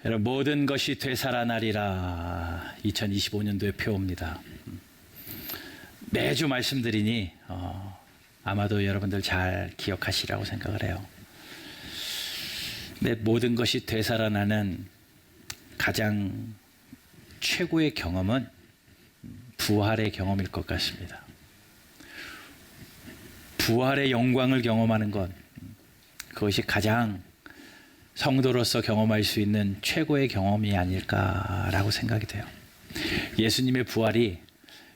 여러분, 모든 것이 되살아나리라 2025년도의 표어입니다. 매주 말씀드리니 아마도 여러분들 잘 기억하시라고 생각을 해요. 근데 모든 것이 되살아나는 가장 최고의 경험은 부활의 경험일 것 같습니다. 부활의 영광을 경험하는 것, 그것이 가장 성도로서 경험할 수 있는 최고의 경험이 아닐까라고 생각이 돼요. 예수님의 부활이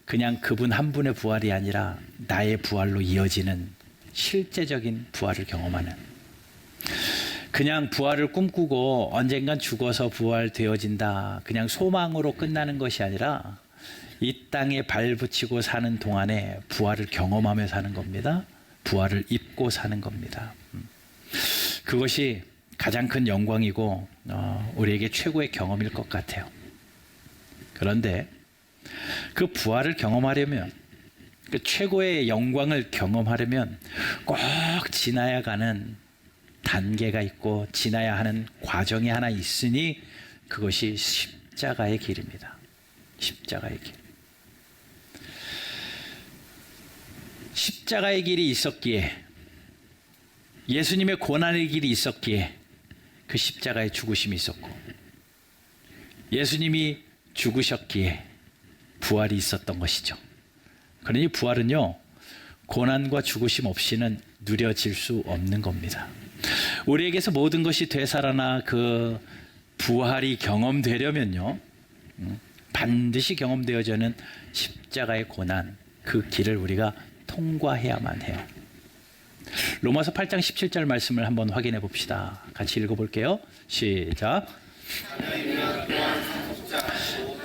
그냥 그분 한 분의 부활이 아니라 나의 부활로 이어지는 실제적인 부활을 경험하는, 그냥 부활을 꿈꾸고 언젠간 죽어서 부활되어진다, 그냥 소망으로 끝나는 것이 아니라 이 땅에 발붙이고 사는 동안에 부활을 경험하며 사는 겁니다. 부활을 입고 사는 겁니다. 그것이 가장 큰 영광이고 우리에게 최고의 경험일 것 같아요. 그런데 그 부활을 경험하려면, 그 최고의 영광을 경험하려면 꼭 지나야 가는 단계가 있고 지나야 하는 과정이 하나 있으니 그것이 십자가의 길입니다. 십자가의 길. 십자가의 길이 있었기에, 예수님의 고난의 길이 있었기에 그 십자가의 죽으심이 있었고, 예수님이 죽으셨기에 부활이 있었던 것이죠. 그러니 부활은요, 고난과 죽으심 없이는 누려질 수 없는 겁니다. 우리에게서 모든 것이 되살아나 그 부활이 경험되려면요, 반드시 경험되어지는 십자가의 고난, 그 길을 우리가 통과해야만 해요. 로마서 8장 17절 말씀을 한번 확인해 봅시다. 같이 읽어볼게요. 시작.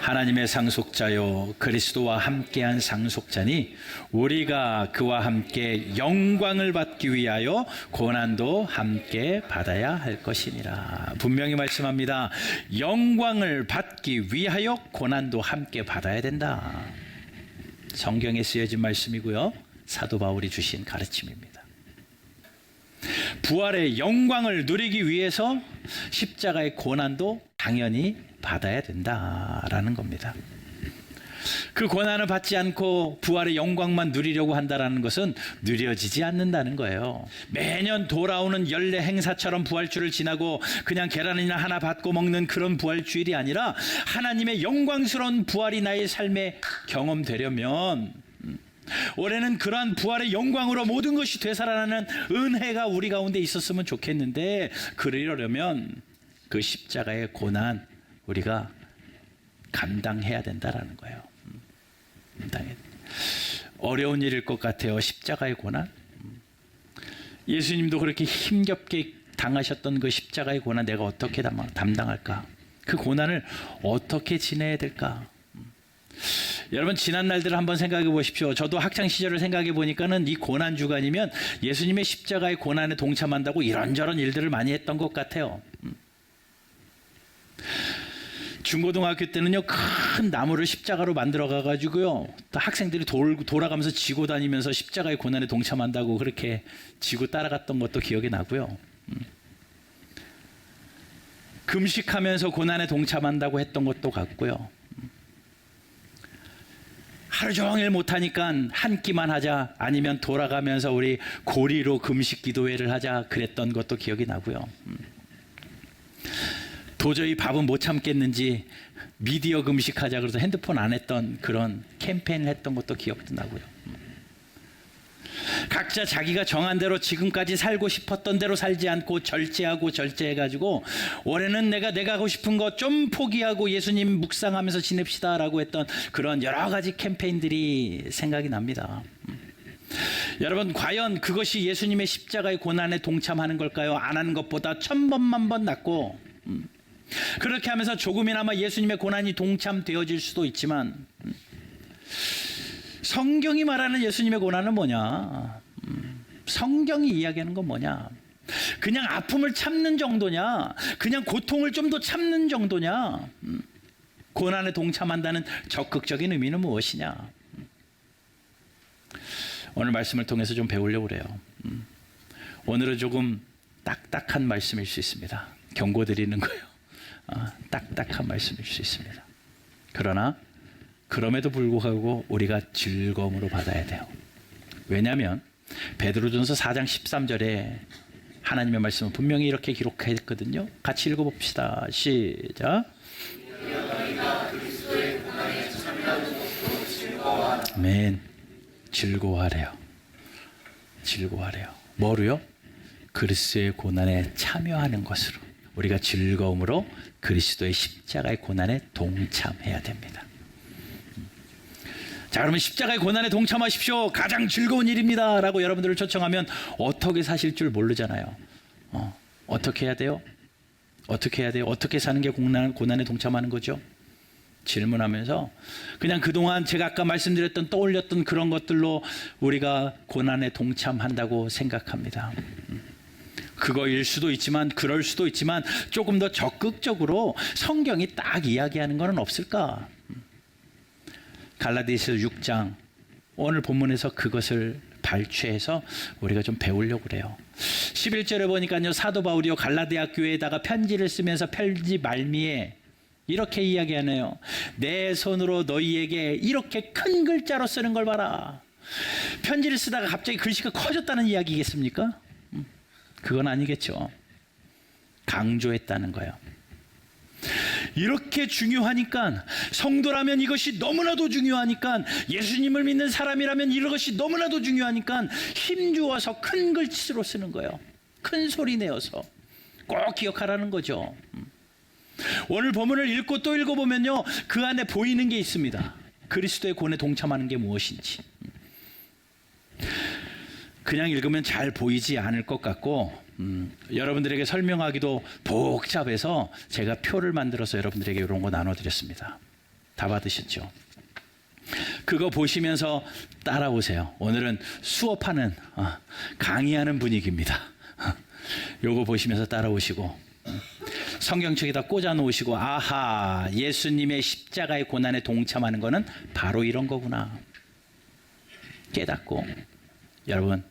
하나님의 상속자요 그리스도와 함께한 상속자니 우리가 그와 함께 영광을 받기 위하여 고난도 함께 받아야 할 것이니라. 분명히 말씀합니다. 영광을 받기 위하여 고난도 함께 받아야 된다. 성경에 쓰여진 말씀이고요, 사도 바울이 주신 가르침입니다. 부활의 영광을 누리기 위해서 십자가의 고난도 당연히 받아야 된다라는 겁니다. 그 고난을 받지 않고 부활의 영광만 누리려고 한다는 것은 누려지지 않는다는 거예요. 매년 돌아오는 연례 행사처럼 부활주를 지나고 그냥 계란이나 하나 받고 먹는 그런 부활주일이 아니라 하나님의 영광스러운 부활이 나의 삶에 경험되려면 올해는 그러한 부활의 영광으로 모든 것이 되살아나는 은혜가 우리 가운데 있었으면 좋겠는데, 그러려면 그 십자가의 고난 우리가 감당해야 된다라는 거예요. 어려운 일일 것 같아요, 십자가의 고난. 예수님도 그렇게 힘겹게 당하셨던 그 십자가의 고난 내가 어떻게 담당할까? 그 고난을 어떻게 지내야 될까? 여러분, 지난 날들을 한번 생각해 보십시오. 저도 학창 시절을 생각해 보니까는 이 고난 주간이면 예수님의 십자가의 고난에 동참한다고 이런저런 일들을 많이 했던 것 같아요. 중고등학교 때는요, 큰 나무를 십자가로 만들어 가가지고요, 또 학생들이 돌아가면서 지고 다니면서 십자가의 고난에 동참한다고 그렇게 지고 따라갔던 것도 기억이 나고요. 금식하면서 고난에 동참한다고 했던 것도 같고요. 하루 종일 못하니까 한 끼만 하자, 아니면 돌아가면서 우리 고리로 금식 기도회를 하자 그랬던 것도 기억이 나고요. 도저히 밥은 못 참겠는지 미디어 금식하자 그래서 핸드폰 안 했던 그런 캠페인을 했던 것도 기억도 나고요. 각자 자기가 정한 대로 지금까지 살고 싶었던 대로 살지 않고 절제해가지고 올해는 내가 하고 싶은 거 좀 포기하고 예수님 묵상하면서 지냅시다라고 했던 그런 여러 가지 캠페인들이 생각이 납니다. 여러분, 과연 그것이 예수님의 십자가의 고난에 동참하는 걸까요? 안 하는 것보다 1000번만번 낫고, 그렇게 하면서 조금이나마 예수님의 고난이 동참되어질 수도 있지만, 성경이 말하는 예수님의 고난은 뭐냐? 성경이 이야기하는 건 뭐냐? 그냥 아픔을 참는 정도냐? 그냥 고통을 좀 더 참는 정도냐? 고난에 동참한다는 적극적인 의미는 무엇이냐? 오늘 말씀을 통해서 좀 배우려고 그래요. 오늘은 조금 딱딱한 말씀일 수 있습니다. 경고드리는 거예요. 딱딱한 말씀일 수 있습니다. 그러나 그럼에도 불구하고 우리가 즐거움으로 받아야 돼요. 왜냐하면 베드로전서 4장 13절에 하나님의 말씀은 분명히 이렇게 기록했거든요. 같이 읽어봅시다. 시작. 아멘. 즐거워하래요. 즐거워하래요. 뭐로요? 그리스도의 고난에 참여하는 것으로. 우리가 즐거움으로 그리스도의 십자가의 고난에 동참해야 됩니다. 자, 그러면 십자가의 고난에 동참하십시오. 가장 즐거운 일입니다. 라고 여러분들을 초청하면 어떻게 사실 줄 모르잖아요. 어떻게 해야 돼요? 어떻게 해야 돼요? 어떻게 사는 게 고난에 동참하는 거죠? 질문하면서 그냥 그동안 제가 아까 말씀드렸던 떠올렸던 그런 것들로 우리가 고난에 동참한다고 생각합니다. 그거일 수도 있지만 그럴 수도 있지만 조금 더 적극적으로 성경이 딱 이야기하는 것은 없을까? 갈라디아서 6장 오늘 본문에서 그것을 발췌해서 우리가 좀 배우려고 그래요. 11절에 보니까요, 사도 바울이요 갈라디아 교회에다가 편지를 쓰면서 편지 말미에 이렇게 이야기하네요. 내 손으로 너희에게 이렇게 큰 글자로 쓰는 걸 봐라. 편지를 쓰다가 갑자기 글씨가 커졌다는 이야기겠습니까? 그건 아니겠죠. 강조했다는 거예요. 이렇게 중요하니까, 성도라면 이것이 너무나도 중요하니까, 예수님을 믿는 사람이라면 이것이 너무나도 중요하니까 힘주어서 큰 글씨로 쓰는 거예요. 큰 소리 내어서 꼭 기억하라는 거죠. 오늘 본문을 읽고 또 읽어보면요, 그 안에 보이는 게 있습니다. 그리스도의 고난에 동참하는 게 무엇인지. 그냥 읽으면 잘 보이지 않을 것 같고 여러분들에게 설명하기도 복잡해서 제가 표를 만들어서 여러분들에게 이런 거 나눠드렸습니다. 다 받으셨죠? 그거 보시면서 따라오세요. 오늘은 수업하는 강의하는 분위기입니다. 요거 보시면서 따라오시고 성경책에다 꽂아 놓으시고, 아하, 예수님의 십자가의 고난에 동참하는 거는 바로 이런 거구나 깨닫고, 여러분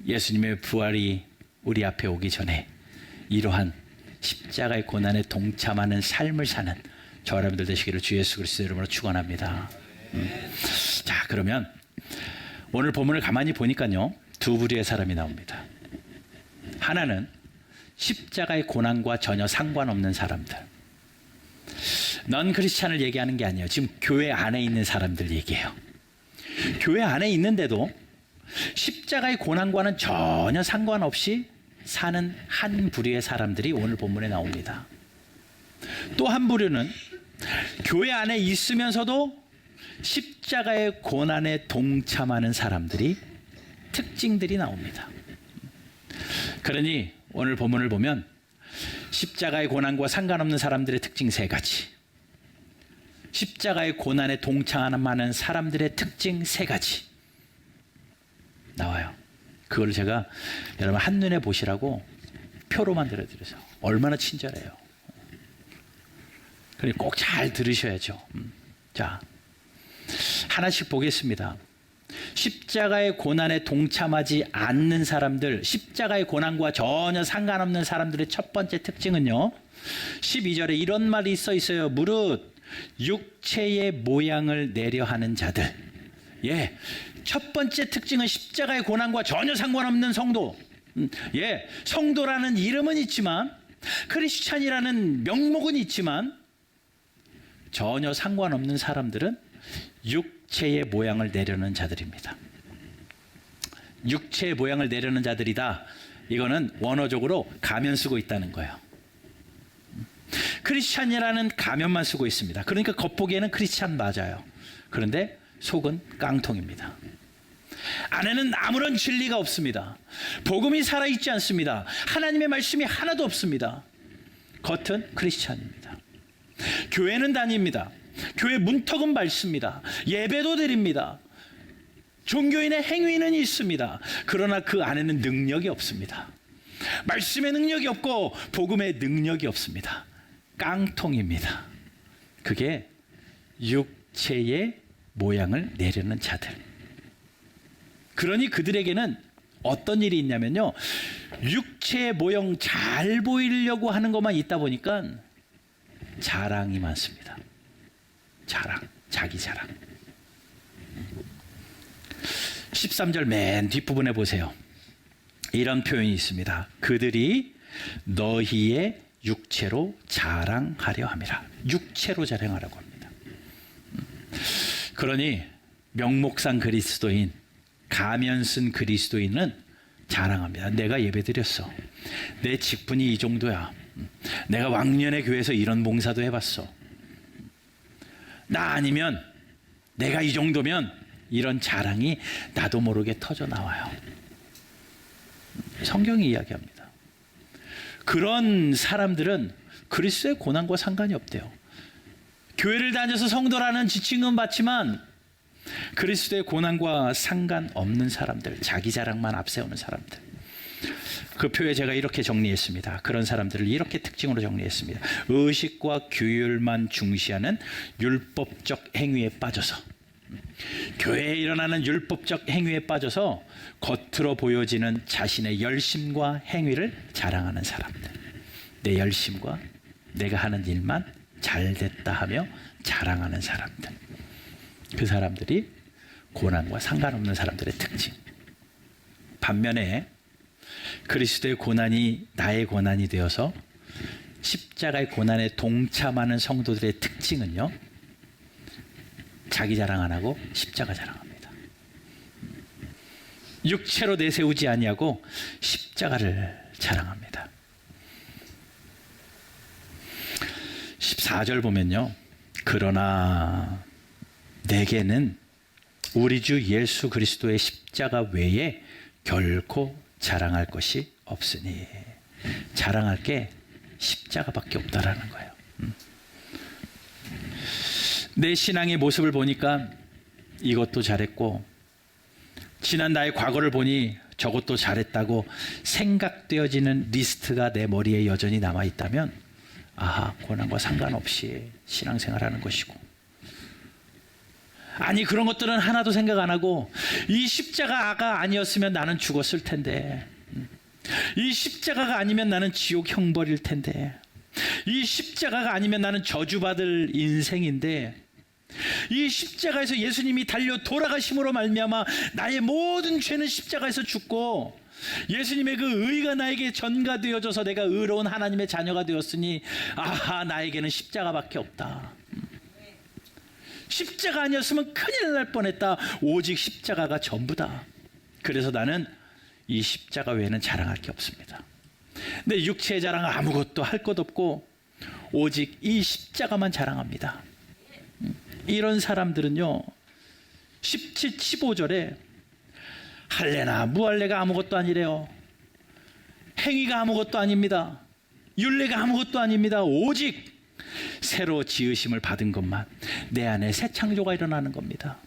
예수님의 부활이 우리 앞에 오기 전에 이러한 십자가의 고난에 동참하는 삶을 사는 저 여러분들 되시기를 주 예수 그리스도 이름으로 축원합니다. 자, 그러면 오늘 본문을 가만히 보니까요, 두 부류의 사람이 나옵니다. 하나는 십자가의 고난과 전혀 상관없는 사람들. 넌 크리스찬을 얘기하는 게 아니에요. 지금 교회 안에 있는 사람들 얘기해요. 교회 안에 있는데도 십자가의 고난과는 전혀 상관없이 사는 한 부류의 사람들이 오늘 본문에 나옵니다. 또 한 부류는 교회 안에 있으면서도 십자가의 고난에 동참하는 사람들이 특징들이 나옵니다. 그러니 오늘 본문을 보면 십자가의 고난과 상관없는 사람들의 특징 세 가지, 십자가의 고난에 동참하는 사람들의 특징 세 가지 나와요. 그걸 제가 여러분 한눈에 보시라고 표로 만들어 드려서 얼마나 친절해요. 그러니 꼭 잘 들으셔야죠. 자, 하나씩 보겠습니다. 십자가의 고난에 동참하지 않는 사람들, 십자가의 고난과 전혀 상관없는 사람들의 첫 번째 특징은요, 12절에 이런 말이 있어요. 무릇 육체의 모양을 내려 하는 자들. 예, 첫 번째 특징은 십자가의 고난과 전혀 상관없는 성도. 예, 성도라는 이름은 있지만, 크리스찬이라는 명목은 있지만 전혀 상관없는 사람들은 육체의 모양을 내려는 자들입니다. 육체의 모양을 내려는 자들이다. 이거는 원어적으로 가면 쓰고 있다는 거예요. 크리스찬이라는 가면만 쓰고 있습니다. 그러니까 겉보기에는 크리스찬 맞아요. 그런데 속은 깡통입니다. 안에는 아무런 진리가 없습니다. 복음이 살아있지 않습니다. 하나님의 말씀이 하나도 없습니다. 겉은 크리스찬입니다. 교회는 다닙니다. 교회 문턱은 밟습니다. 예배도 드립니다. 종교인의 행위는 있습니다. 그러나 그 안에는 능력이 없습니다. 말씀의 능력이 없고 복음의 능력이 없습니다. 깡통입니다. 그게 육체의 모양을 내려는 자들. 그러니 그들에게는 어떤 일이 있냐면요, 육체의 모형 잘 보이려고 하는 것만 있다 보니까 자랑이 많습니다. 자랑, 자기 자랑. 13절 맨 뒷부분에 보세요. 이런 표현이 있습니다. 그들이 너희의 육체로 자랑하려 함이라. 육체로 자랑하라고 합니다. 그러니 명목상 그리스도인, 가면 쓴 그리스도인은 자랑합니다. 내가 예배드렸어. 내 직분이 이 정도야. 내가 왕년의 교회에서 이런 봉사도 해봤어. 나 아니면, 내가 이 정도면, 이런 자랑이 나도 모르게 터져 나와요. 성경이 이야기합니다. 그런 사람들은 그리스도의 고난과 상관이 없대요. 교회를 다녀서 성도라는 지칭은 받지만 그리스도의 고난과 상관없는 사람들, 자기 자랑만 앞세우는 사람들. 그 표에 제가 이렇게 정리했습니다. 그런 사람들을 이렇게 특징으로 정리했습니다. 의식과 규율만 중시하는 율법적 행위에 빠져서, 교회에 일어나는 율법적 행위에 빠져서 겉으로 보여지는 자신의 열심과 행위를 자랑하는 사람들. 내 열심과 내가 하는 일만 잘됐다 하며 자랑하는 사람들. 그 사람들이 고난과 상관없는 사람들의 특징. 반면에 그리스도의 고난이 나의 고난이 되어서 십자가의 고난에 동참하는 성도들의 특징은요, 자기 자랑 안 하고 십자가 자랑합니다. 육체로 내세우지 아니하고 십자가를 자랑합니다. 14절 보면요, 그러나 내게는 우리 주 예수 그리스도의 십자가 외에 결코 자랑할 것이 없으니. 자랑할 게 십자가밖에 없다라는 거예요. 내 신앙의 모습을 보니까 이것도 잘했고, 지난 나의 과거를 보니 저것도 잘했다고 생각되어지는 리스트가 내 머리에 여전히 남아있다면, 아하, 고난과 상관없이 신앙생활하는 것이고, 아니 그런 것들은 하나도 생각 안 하고, 이 십자가가 아니었으면 나는 죽었을 텐데, 이 십자가가 아니면 나는 지옥 형벌일 텐데, 이 십자가가 아니면 나는 저주받을 인생인데, 이 십자가에서 예수님이 달려 돌아가심으로 말미암아 나의 모든 죄는 십자가에서 죽고, 예수님의 그 의가 나에게 전가되어져서 내가 의로운 하나님의 자녀가 되었으니, 아하, 나에게는 십자가밖에 없다. 십자가 아니었으면 큰일 날 뻔했다. 오직 십자가가 전부다. 그래서 나는 이 십자가 외에는 자랑할 게 없습니다. 내 육체의 자랑 아무것도 할 것 없고 오직 이 십자가만 자랑합니다. 이런 사람들은요, 17, 15절에 할례나 무할례가 아무것도 아니래요. 행위가 아무것도 아닙니다. 율례가 아무것도 아닙니다. 오직 새로 지으심을 받은 것만, 내 안에 새 창조가 일어나는 겁니다.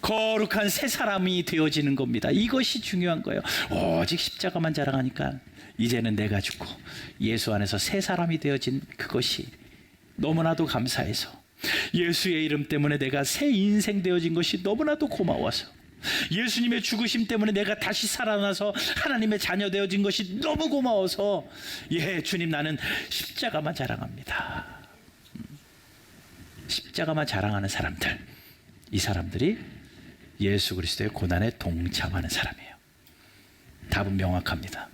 거룩한 새 사람이 되어지는 겁니다. 이것이 중요한 거예요. 오직 십자가만 자랑하니까 이제는 내가 죽고 예수 안에서 새 사람이 되어진 그것이 너무나도 감사해서, 예수의 이름 때문에 내가 새 인생 되어진 것이 너무나도 고마워서, 예수님의 죽으심 때문에 내가 다시 살아나서 하나님의 자녀 되어진 것이 너무 고마워서, 예, 주님, 나는 십자가만 자랑합니다. 십자가만 자랑하는 사람들, 이 사람들이 예수 그리스도의 고난에 동참하는 사람이에요. 답은 명확합니다.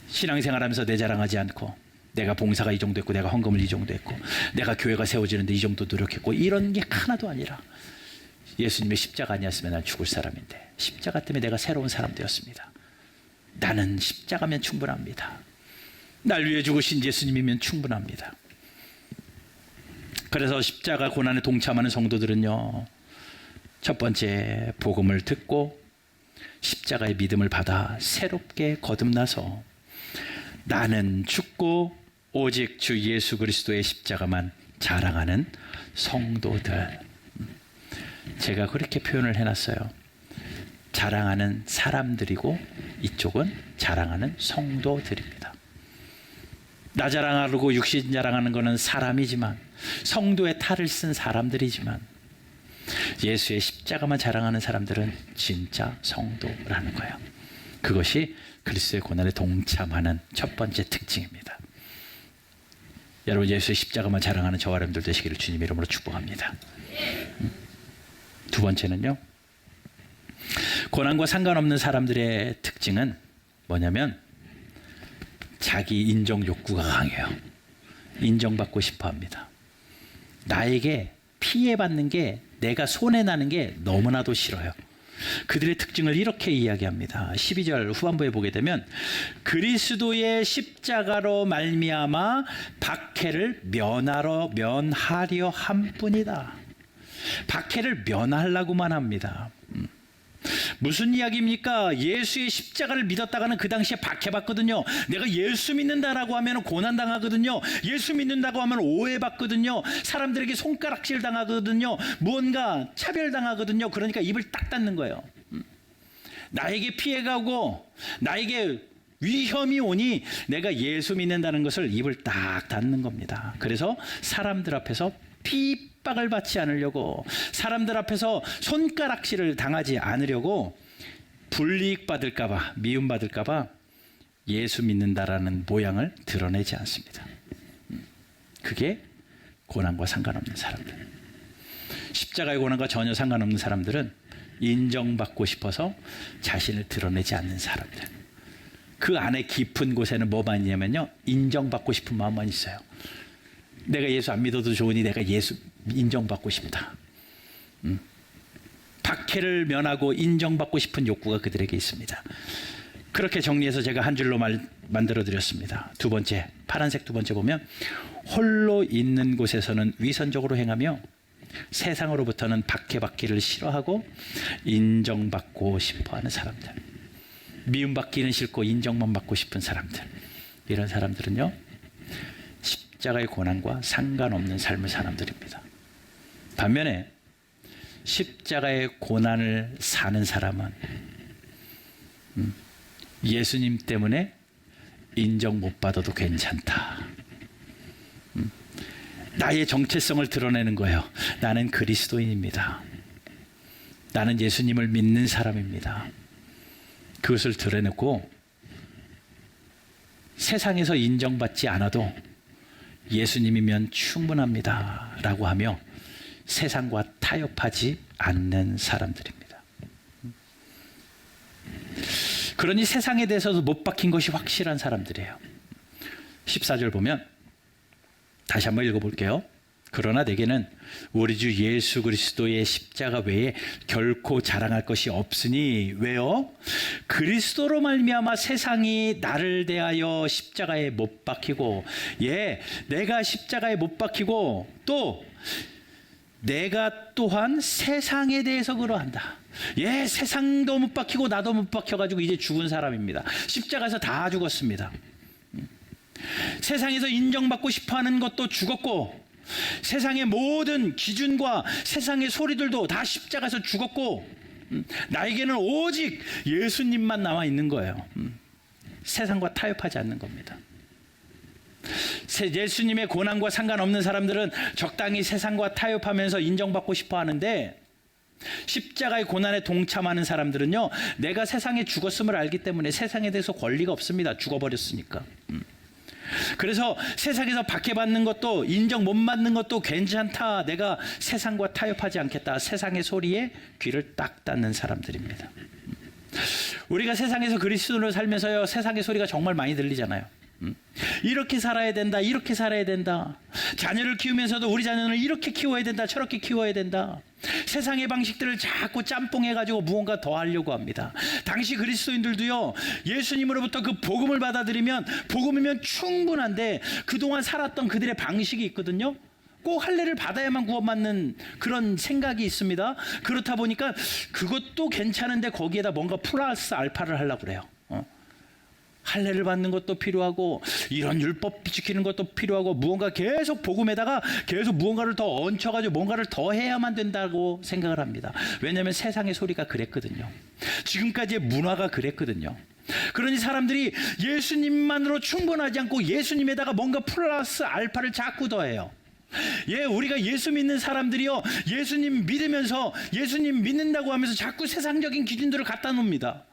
신앙생활하면서 내 자랑하지 않고, 내가 봉사가 이 정도 했고, 내가 헌금을 이 정도 했고, 내가 교회가 세워지는데 이 정도 노력했고, 이런 게 하나도 아니라 예수님의 십자가 아니었으면 난 죽을 사람인데 십자가 때문에 내가 새로운 사람 되었습니다. 나는 십자가면 충분합니다. 날 위해 죽으신 예수님이면 충분합니다. 그래서 십자가 고난에 동참하는 성도들은요, 첫 번째 복음을 듣고 십자가의 믿음을 받아 새롭게 거듭나서 나는 죽고 오직 주 예수 그리스도의 십자가만 자랑하는 성도들. 제가 그렇게 표현을 해놨어요. 자랑하는 사람들이고 이쪽은 자랑하는 성도들입니다. 나 자랑하고 육신 자랑하는 것은 사람이지만, 성도의 탈을 쓴 사람들이지만, 예수의 십자가만 자랑하는 사람들은 진짜 성도라는 거예요. 그것이 그리스도의 고난에 동참하는 첫 번째 특징입니다. 여러분 예수의 십자가만 자랑하는 저와 여러분들 되시기를 주님의 이름으로 축복합니다. 두 번째는요, 고난과 상관없는 사람들의 특징은 뭐냐면 자기 인정 욕구가 강해요. 인정받고 싶어 합니다. 나에게 피해받는 게, 내가 손해나는 게 너무나도 싫어요. 그들의 특징을 이렇게 이야기합니다. 12절 후반부에 보게 되면 그리스도의 십자가로 말미암아 박해를 면하려 함뿐이다. 박해를 면하려고만 합니다. 무슨 이야기입니까? 예수의 십자가를 믿었다가는 그 당시에 박해받거든요. 내가 예수 믿는다라고 하면 고난당하거든요. 예수 믿는다고 하면 오해받거든요. 사람들에게 손가락질 당하거든요. 무언가 차별당하거든요. 그러니까 입을 딱 닫는 거예요. 나에게 피해가고 나에게 위험이 오니 내가 예수 믿는다는 것을 입을 딱 닫는 겁니다. 그래서 사람들 앞에서 핍박을 받지 않으려고, 사람들 앞에서 손가락질을 당하지 않으려고, 불이익 받을까봐, 미움 받을까봐 예수 믿는다라는 모양을 드러내지 않습니다. 그게 고난과 상관없는 사람들. 십자가의 고난과 전혀 상관없는 사람들은 인정받고 싶어서 자신을 드러내지 않는 사람들. 그 안에 깊은 곳에는 뭐만 있냐면요, 인정받고 싶은 마음만 있어요. 내가 예수 안 믿어도 좋으니 내가 예수 인정받고 싶다. 박해를 면하고 인정받고 싶은 욕구가 그들에게 있습니다. 그렇게 정리해서 제가 한 줄로 만들어 드렸습니다. 두 번째, 파란색 두 번째 보면 홀로 있는 곳에서는 위선적으로 행하며 세상으로부터는 박해받기를 싫어하고 인정받고 싶어하는 사람들. 미움받기는 싫고 인정만 받고 싶은 사람들. 이런 사람들은요, 십자가의 고난과 상관없는 삶을 사는 사람들입니다. 반면에 십자가의 고난을 사는 사람은 예수님 때문에 인정 못 받아도 괜찮다. 나의 정체성을 드러내는 거예요. 나는 그리스도인입니다. 나는 예수님을 믿는 사람입니다. 그것을 드러내고 세상에서 인정받지 않아도 예수님이면 충분합니다 라고 하며 세상과 타협하지 않는 사람들입니다. 그러니 세상에 대해서도 못 박힌 것이 확실한 사람들이에요. 14절 보면 다시 한번 읽어볼게요. 그러나 내게는 우리 주 예수 그리스도의 십자가 외에 결코 자랑할 것이 없으니. 왜요? 그리스도로 말미암아 세상이 나를 대하여 십자가에 못 박히고, 내가 십자가에 못 박히고 또 내가 또한 세상에 대해서 그러한다. 세상도 못 박히고 나도 못 박혀가지고 이제 죽은 사람입니다. 십자가에서 다 죽었습니다. 세상에서 인정받고 싶어하는 것도 죽었고, 세상의 모든 기준과 세상의 소리들도 다 십자가에서 죽었고, 나에게는 오직 예수님만 남아 있는 거예요. 세상과 타협하지 않는 겁니다. 예수님의 고난과 상관없는 사람들은 적당히 세상과 타협하면서 인정받고 싶어 하는데, 십자가의 고난에 동참하는 사람들은요, 내가 세상에 죽었음을 알기 때문에 세상에 대해서 권리가 없습니다. 죽어버렸으니까. 그래서 세상에서 박해받는 것도 인정 못 받는 것도 괜찮다. 내가 세상과 타협하지 않겠다. 세상의 소리에 귀를 딱 닫는 사람들입니다. 우리가 세상에서 그리스도로 살면서요, 세상의 소리가 정말 많이 들리잖아요. 이렇게 살아야 된다, 이렇게 살아야 된다. 자녀를 키우면서도 우리 자녀는 이렇게 키워야 된다, 저렇게 키워야 된다. 세상의 방식들을 자꾸 짬뽕해가지고 무언가 더 하려고 합니다. 당시 그리스도인들도요, 예수님으로부터 그 복음을 받아들이면, 복음이면 충분한데 그동안 살았던 그들의 방식이 있거든요. 꼭 할례를 받아야만 구원받는 그런 생각이 있습니다. 그렇다 보니까 그것도 괜찮은데 거기에다 뭔가 플러스 알파를 하려고 그래요. 할례를 받는 것도 필요하고, 이런 율법 지키는 것도 필요하고, 무언가 계속 복음에다가 계속 무언가를 더 얹혀가지고 뭔가를 더 해야만 된다고 생각을 합니다. 왜냐하면 세상의 소리가 그랬거든요. 지금까지의 문화가 그랬거든요. 그러니 사람들이 예수님만으로 충분하지 않고 예수님에다가 뭔가 플러스 알파를 자꾸 더해요. 우리가 예수 믿는 사람들이요, 예수님 믿으면서 예수님 믿는다고 하면서 자꾸 세상적인 기준들을 갖다 놓습니다.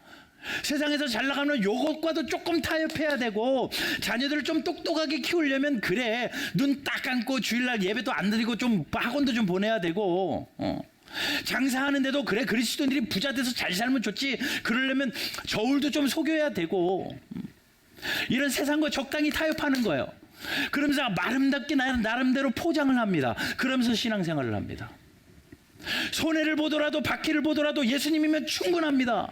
세상에서 잘 나가면 요것과도 조금 타협해야 되고, 자녀들을 좀 똑똑하게 키우려면 그래 눈 딱 감고 주일날 예배도 안 드리고 좀 학원도 좀 보내야 되고, 장사하는데도 그래 그리스도인들이 부자 돼서 잘 살면 좋지, 그러려면 저울도 좀 속여야 되고, 이런 세상과 적당히 타협하는 거예요. 그러면서 아름답게 나름대로 포장을 합니다. 그러면서 신앙생활을 합니다. 손해를 보더라도 바퀴를 보더라도 예수님이면 충분합니다.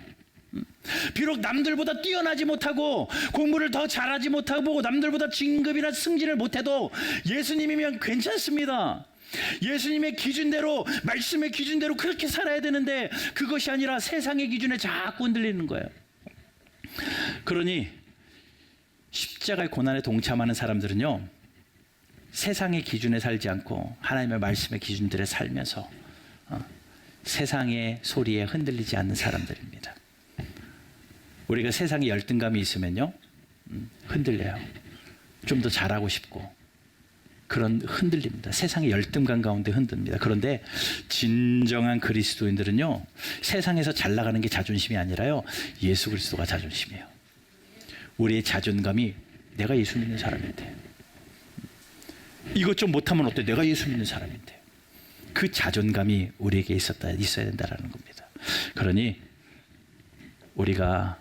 비록 남들보다 뛰어나지 못하고 공부를 더 잘하지 못하고 남들보다 진급이나 승진을 못해도 예수님이면 괜찮습니다. 예수님의 기준대로, 말씀의 기준대로 그렇게 살아야 되는데 그것이 아니라 세상의 기준에 자꾸 흔들리는 거예요. 그러니 십자가의 고난에 동참하는 사람들은요, 세상의 기준에 살지 않고 하나님의 말씀의 기준들에 살면서 세상의 소리에 흔들리지 않는 사람들입니다. 우리가 세상에 열등감이 있으면요, 흔들려요. 좀 더 잘하고 싶고, 그런 흔들립니다. 세상의 열등감 가운데 흔듭니다. 그런데 진정한 그리스도인들은요, 세상에서 잘 나가는 게 자존심이 아니라요, 예수 그리스도가 자존심이에요. 우리의 자존감이 내가 예수 믿는 사람인데, 이것 좀 못하면 어때? 내가 예수 믿는 사람인데. 그 자존감이 우리에게 있어야 된다는 겁니다. 그러니 우리가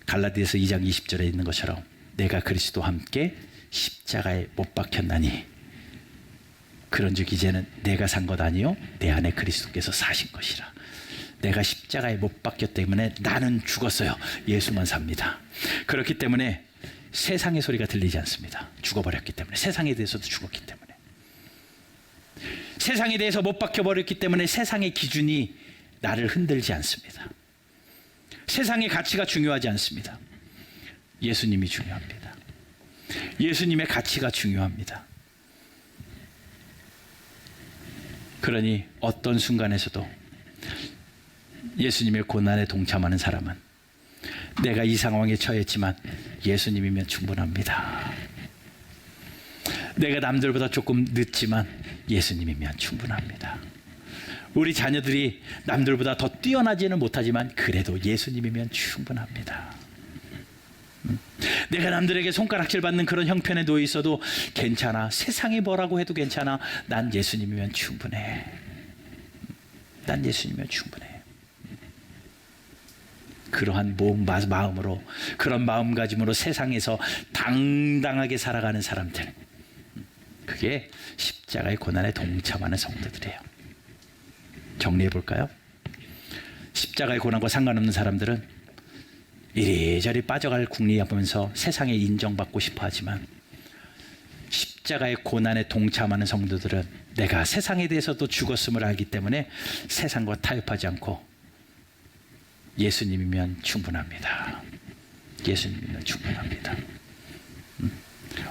갈라디아서 2장 20절에 있는 것처럼 내가 그리스도와 함께 십자가에 못 박혔나니 그런즉 이제는 내가 산 것 아니요 내 안에 그리스도께서 사신 것이라. 내가 십자가에 못 박혔기 때문에 나는 죽었어요. 예수만 삽니다. 그렇기 때문에 세상의 소리가 들리지 않습니다. 죽어버렸기 때문에. 세상에 대해서도 죽었기 때문에. 세상에 대해서 못 박혀버렸기 때문에 세상의 기준이 나를 흔들지 않습니다. 세상의 가치가 중요하지 않습니다. 예수님이 중요합니다. 예수님의 가치가 중요합니다. 그러니 어떤 순간에서도 예수님의 고난에 동참하는 사람은 내가 이 상황에 처했지만 예수님이면 충분합니다. 내가 남들보다 조금 늦지만 예수님이면 충분합니다. 우리 자녀들이 남들보다 더 뛰어나지는 못하지만 그래도 예수님이면 충분합니다. 내가 남들에게 손가락질 받는 그런 형편에 놓여 있어도 괜찮아. 세상이 뭐라고 해도 괜찮아. 난 예수님이면 충분해. 난 예수님이면 충분해. 그러한 마음으로, 그런 마음가짐으로 세상에서 당당하게 살아가는 사람들, 그게 십자가의 고난에 동참하는 성도들이에요. 정리해 볼까요? 십자가의 고난과 상관없는 사람들은 이리저리 빠져갈 궁리하면서 세상에 인정받고 싶어 하지만, 십자가의 고난에 동참하는 성도들은 내가 세상에 대해서도 죽었음을 알기 때문에 세상과 타협하지 않고 예수님이면 충분합니다. 예수님이면 충분합니다.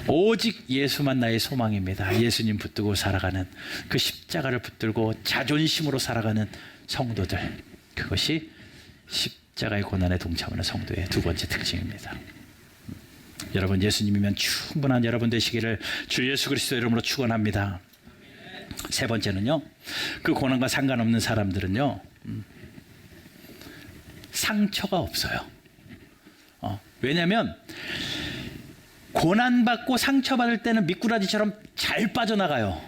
오직 예수만 나의 소망입니다. 예수님 붙들고 살아가는, 그 십자가를 붙들고 자존심으로 살아가는 성도들, 그것이 십자가의 고난에 동참하는 성도의 두 번째 특징입니다. 여러분, 예수님이면 충분한 여러분 되시기를 주 예수 그리스도의 이름으로 축원합니다. 세 번째는요, 그 고난과 상관없는 사람들은요, 상처가 없어요. 왜냐하면 고난받고 상처받을 때는 미꾸라지처럼 잘 빠져나가요.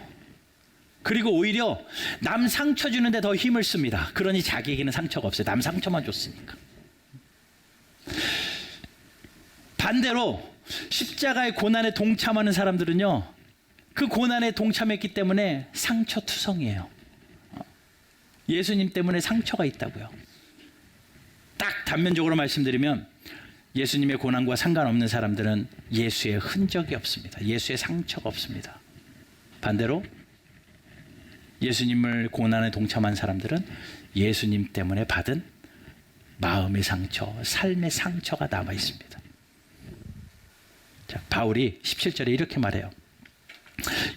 그리고 오히려 남 상처 주는데 더 힘을 씁니다. 그러니 자기에게는 상처가 없어요. 남 상처만 줬으니까. 반대로 십자가의 고난에 동참하는 사람들은요, 그 고난에 동참했기 때문에 상처투성이에요. 예수님 때문에 상처가 있다고요. 딱 단면적으로 말씀드리면 예수님의 고난과 상관없는 사람들은 예수의 흔적이 없습니다. 예수의 상처가 없습니다. 반대로 예수님을 고난에 동참한 사람들은 예수님 때문에 받은 마음의 상처, 삶의 상처가 남아 있습니다. 자, 바울이 17절에 이렇게 말해요.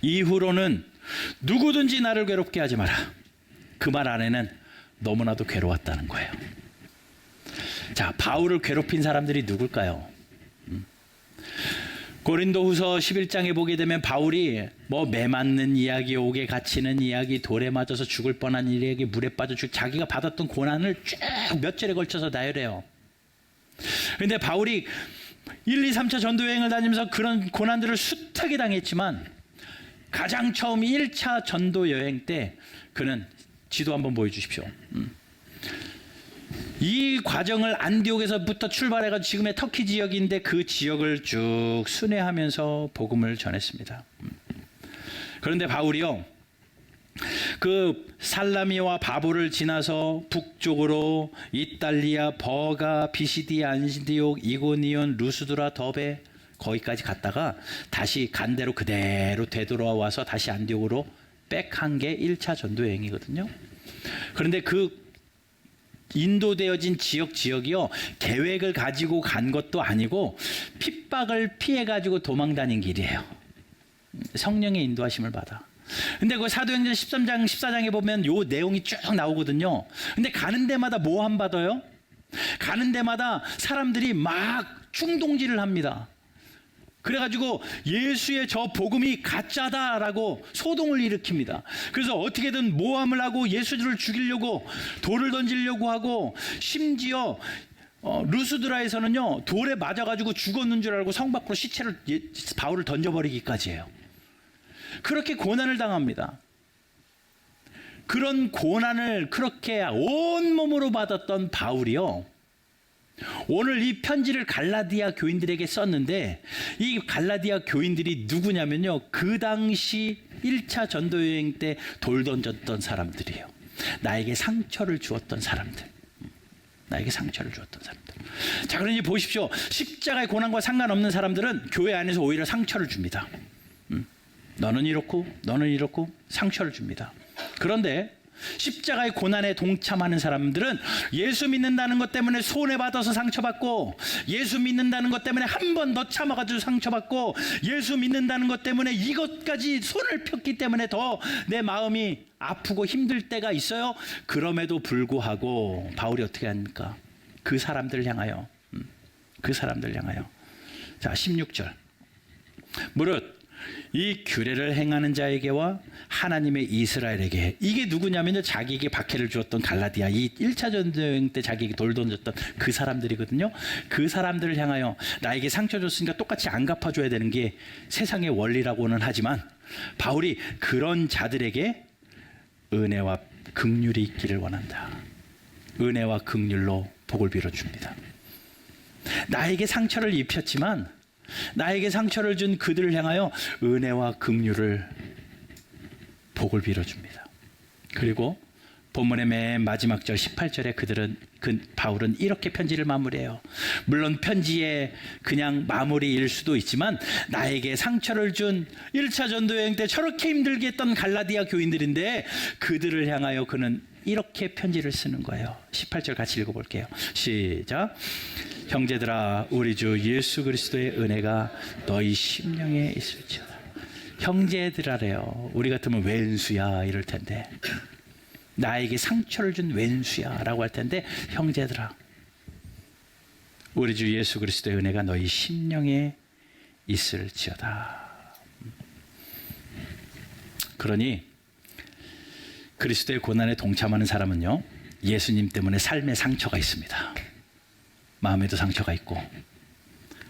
이후로는 누구든지 나를 괴롭게 하지 마라. 그 말 안에는 너무나도 괴로웠다는 거예요. 자, 바울을 괴롭힌 사람들이 누굴까요? 고린도후서 11장에 보게 되면 바울이 매 맞는 이야기, 옥에 갇히는 이야기, 돌에 맞아서 죽을 뻔한 이야기, 물에 빠져 자기가 받았던 고난을 쭉 몇 절에 걸쳐서 나열해요. 그런데 바울이 1, 2, 3차 전도 여행을 다니면서 그런 고난들을 숱하게 당했지만 가장 처음 1차 전도 여행 때 그는 지도 한번 보여주십시오. 이 과정을 안디옥에서부터 출발해가지고 지금의 터키 지역인데 그 지역을 쭉 순회하면서 복음을 전했습니다. 그런데 바울이요, 그 살라미와 바보를 지나서 북쪽으로 이탈리아, 버가, 비시디, 안디옥, 이고니온, 루스드라, 더베 거기까지 갔다가 다시 간 대로 그대로 되돌아와서 다시 안디옥으로 백한 게 1차 전도 여행이거든요. 그런데 그 인도되어진 지역이요, 계획을 가지고 간 것도 아니고 핍박을 피해 가지고 도망 다닌 길이에요. 성령의 인도하심을 받아. 근데 그 사도행전 13장 14장에 보면 요 내용이 쭉 나오거든요. 근데 가는 데마다 모함 받아요. 가는 데마다 사람들이 막 충동질을 합니다. 그래가지고 예수의 저 복음이 가짜다라고 소동을 일으킵니다. 그래서 어떻게든 모함을 하고 예수를 죽이려고 돌을 던지려고 하고, 심지어 루스드라에서는요, 돌에 맞아가지고 죽었는 줄 알고 성 밖으로 시체를 바울을 던져버리기까지 해요. 그렇게 고난을 당합니다. 그런 고난을 그렇게 온몸으로 받았던 바울이요, 오늘 이 편지를 갈라디아 교인들에게 썼는데, 이 갈라디아 교인들이 누구냐면요, 그 당시 1차 전도여행 때 돌 던졌던 사람들이에요. 나에게 상처를 주었던 사람들. 나에게 상처를 주었던 사람들. 자, 그러니 보십시오. 십자가의 고난과 상관없는 사람들은 교회 안에서 오히려 상처를 줍니다. 너는 이렇고 너는 이렇고 상처를 줍니다. 그런데 십자가의 고난에 동참하는 사람들은 예수 믿는다는 것 때문에 손해받아서 상처받고, 예수 믿는다는 것 때문에 한 번 더 참아가지고 상처받고, 예수 믿는다는 것 때문에 이것까지 손을 폈기 때문에 더 내 마음이 아프고 힘들 때가 있어요. 그럼에도 불구하고 바울이 어떻게 합니까? 그 사람들을 향하여, 자, 16절 무릇 이 규례를 행하는 자에게와 하나님의 이스라엘에게, 이게 누구냐면요, 자기에게 박해를 주었던 갈라디아, 이 1차 전쟁 때 자기에게 돌 던졌던 그 사람들이거든요. 그 사람들을 향하여 나에게 상처 줬으니까 똑같이 안 갚아줘야 되는 게 세상의 원리라고는 하지만, 바울이 그런 자들에게 은혜와 긍휼이 있기를 원한다. 은혜와 긍휼로 복을 빌어줍니다. 나에게 상처를 입혔지만, 나에게 상처를 준 그들을 향하여 은혜와 긍휼을, 복을 빌어줍니다. 그리고 본문의 맨 마지막 절 18절에 바울은 이렇게 편지를 마무리해요. 물론 편지의 그냥 마무리일 수도 있지만, 나에게 상처를 준 1차 전도여행 때 저렇게 힘들게 했던 갈라디아 교인들인데 그들을 향하여 그는 이렇게 편지를 쓰는 거예요. 18절 같이 읽어볼게요. 시작. 형제들아, 우리 주 예수 그리스도의 은혜가 너희 심령에 있을지어다. 형제들아래요. 우리 같으면 왼수야 이럴 텐데, 나에게 상처를 준 왼수야 라고 할 텐데, 형제들아, 우리 주 예수 그리스도의 은혜가 너희 심령에 있을지어다. 그러니 그리스도의 고난에 동참하는 사람은요, 예수님 때문에 삶의 상처가 있습니다. 마음에도 상처가 있고,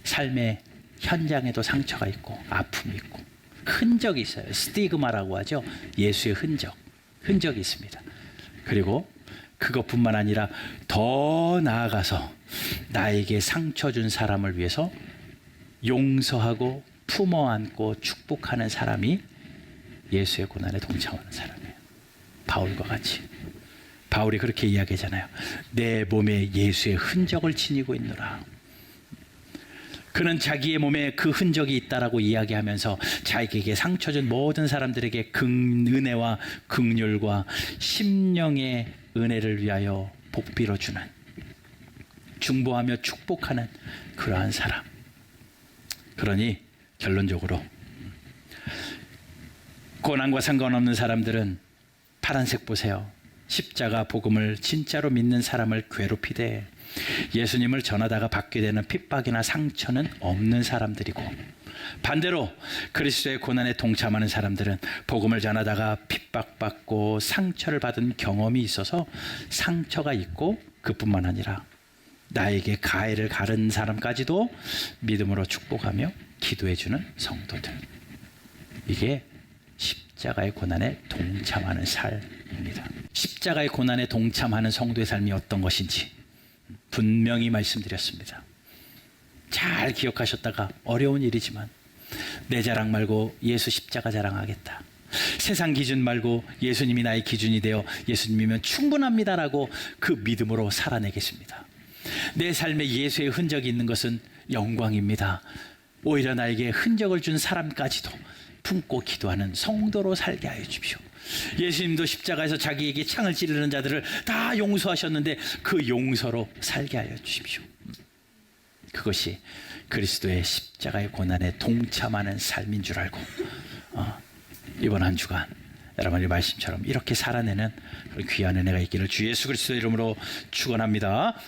삶의 현장에도 상처가 있고, 아픔이 있고, 흔적이 있어요. 스티그마라고 하죠. 예수의 흔적이 있습니다. 그리고 그것뿐만 아니라 더 나아가서 나에게 상처 준 사람을 위해서 용서하고 품어 안고 축복하는 사람이 예수의 고난에 동참하는 사람이에요. 바울과 같이. 바울이 그렇게 이야기하잖아요. 내 몸에 예수의 흔적을 지니고 있노라. 그는 자기의 몸에 그 흔적이 있다라고 이야기하면서 자기에게 상처 준 모든 사람들에게 은혜와 긍휼과 심령의 은혜를 위하여 복 빌어주는, 중보하며 축복하는 그러한 사람. 그러니 결론적으로 고난과 상관없는 사람들은 파란색 보세요. 십자가 복음을 진짜로 믿는 사람을 괴롭히되 예수님을 전하다가 받게 되는 핍박이나 상처는 없는 사람들이고, 반대로 그리스도의 고난에 동참하는 사람들은 복음을 전하다가 핍박받고 상처를 받은 경험이 있어서 상처가 있고, 그뿐만 아니라 나에게 가해를 가른 사람까지도 믿음으로 축복하며 기도해주는 성도들. 이게 십자가의 고난에 동참하는 삶입니다. 십자가의 고난에 동참하는 성도의 삶이 어떤 것인지 분명히 말씀드렸습니다. 잘 기억하셨다가 어려운 일이지만 내 자랑 말고 예수 십자가 자랑하겠다. 세상 기준 말고 예수님이 나의 기준이 되어 예수님이면 충분합니다라고 그 믿음으로 살아내겠습니다. 내 삶에 예수의 흔적이 있는 것은 영광입니다. 오히려 나에게 흔적을 준 사람까지도 품고 기도하는 성도로 살게 하여 주십시오. 예수님도 십자가에서 자기에게 창을 찌르는 자들을 다 용서하셨는데 그 용서로 살게 하여 주십시오. 그것이 그리스도의 십자가의 고난에 동참하는 삶인 줄 알고 이번 한 주간 여러분의 말씀처럼 이렇게 살아내는 귀한 은혜가 있기를 주 예수 그리스도의 이름으로 축원합니다.